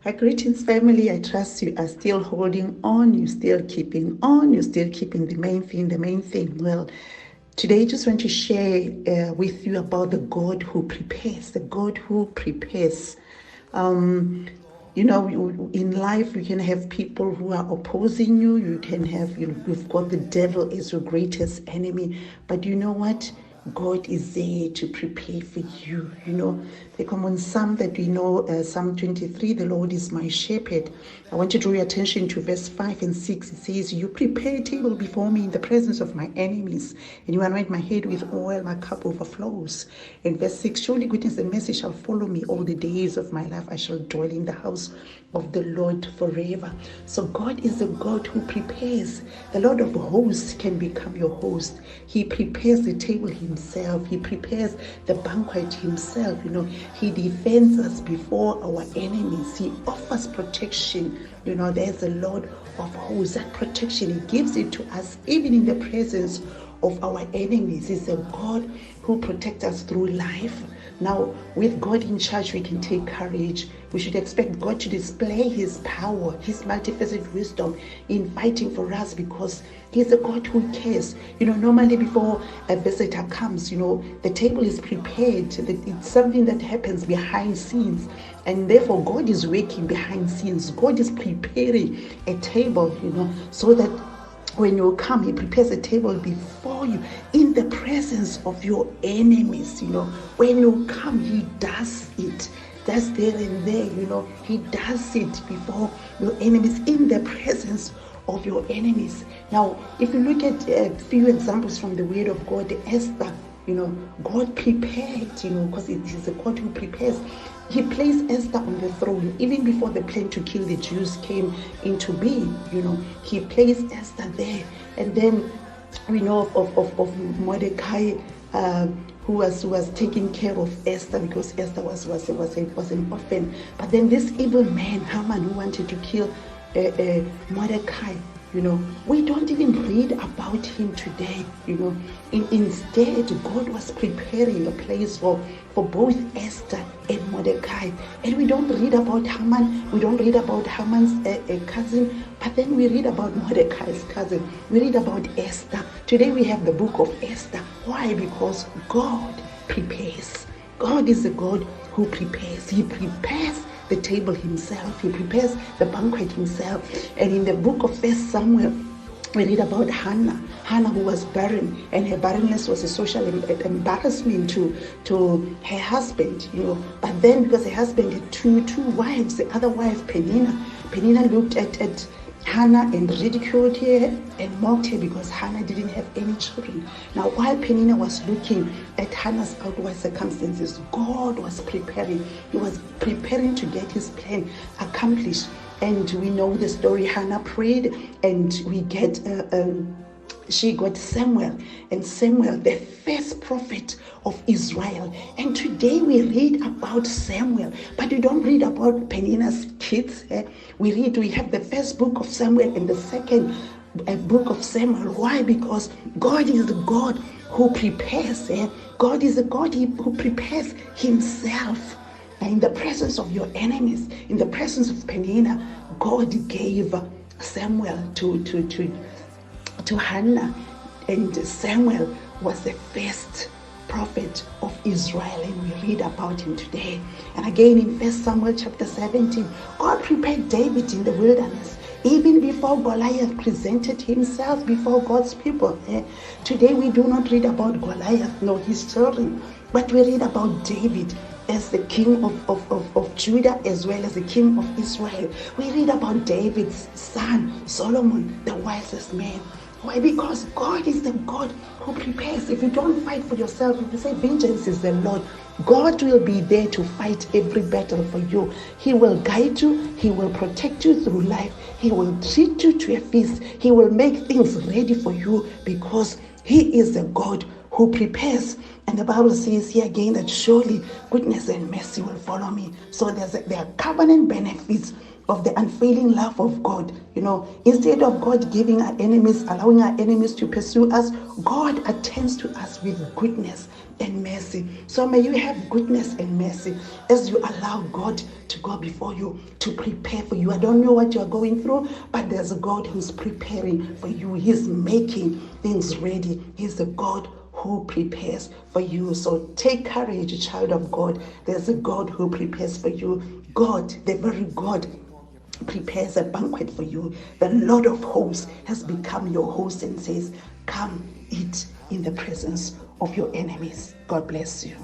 Hi, greetings, family. I trust you are still holding on. You're still keeping on. You're still keeping the main thing, the main thing. Well, today I just want to share with you about the God who prepares, the God who prepares. You know, in life, you can have people who are opposing you. You can have, you've got the devil as your greatest enemy. But you know what? God is there to prepare for you. You know, the common psalm that we know, Psalm 23, the Lord is my shepherd. I want to draw your attention to verse 5 and 6. It says, you prepare a table before me in the presence of my enemies, and you anoint my head with oil, my cup overflows. And verse 6, surely goodness and mercy shall follow me all the days of my life. I shall dwell in the house of the Lord forever. So God is the God who prepares. The Lord of hosts can become your host. He prepares the table himself. He prepares the banquet himself. You know, he defends us before our enemies. He offers protection. You know, there's the Lord of hosts. That protection, he gives it to us even in the presence of our enemies. He's a God who protects us through life. Now, with God in charge, we can take courage. We should expect God to display his power, his multifaceted wisdom in fighting for us, because he's a God who cares. You know, normally before a visitor comes, you know, the table is prepared. It's something that happens behind scenes. And therefore, God is working behind scenes. God is preparing a table, you know, so that when you come, he prepares a table before you in the presence of your enemies. You know, when you come, he does it. That's there and there, you know, he does it before your enemies, in the presence of your enemies. Now, if you look at a few examples from the word of God, Esther, you know, God prepared, you know, because it is a God who prepares. He placed Esther on the throne even before the plan to kill the Jews came into being. You know, he placed Esther there. And then we know of Mordecai, who was taking care of Esther, because Esther was an orphan. But then this evil man, Haman, who wanted to kill Mordecai, you know, we don't even read about him today. You know, instead, God was preparing a place for both Esther and Mordecai. And we don't read about Haman. We don't read about Haman's cousin. But then we read about Mordecai's cousin. We read about Esther. Today we have the book of Esther. Why? Because God prepares. God is a God who prepares. He prepares the table himself. He prepares the banquet himself. And in the book of 1 Samuel, we read about Hannah, who was barren, and her barrenness was a social embarrassment to her husband, you know. But then, because her husband had two wives, the other wife, Penina looked at Hannah and ridiculed her and mocked her because Hannah didn't have any children. Now, while Penina was looking at Hannah's outward circumstances, God was preparing. He was preparing to get his plan accomplished. And we know the story. Hannah prayed, and we get she got Samuel, and Samuel, the first prophet of Israel. And today we read about Samuel, but we don't read about Penina's kids. We have the first book of Samuel and the second book of Samuel. Why? Because God is the God who prepares. God is the God who prepares himself. And in the presence of your enemies, in the presence of Penina, God gave Samuel to Hannah, and Samuel was the first prophet of Israel, and we read about him today. And again in 1 Samuel chapter 17, God prepared David in the wilderness even before Goliath presented himself before God's people. Today we do not read about Goliath nor his children, but we read about David as the king of Judah, as well as the king of Israel. We read about David's son, Solomon, the wisest man. Why? Because God is the God who prepares. If you don't fight for yourself, if you say vengeance is the Lord, God will be there to fight every battle for you. He will guide you. He will protect you through life. He will treat you to a feast. He will make things ready for you, because he is the God who prepares. And the Bible says here again that surely goodness and mercy will follow me. So there are covenant benefits of the unfailing love of God. Instead of God giving our enemies, allowing our enemies to pursue us, God attends to us with goodness and mercy. So may you have goodness and mercy as you allow God to go before you, to prepare for you. I don't know what you're going through, but there's a God who's preparing for you. He's making things ready. He's a God who prepares for you. So take courage, child of God. There's a God who prepares for you. God, the very God, prepares a banquet for you. The Lord of hosts has become your host and says, come eat in the presence of your enemies. God bless you.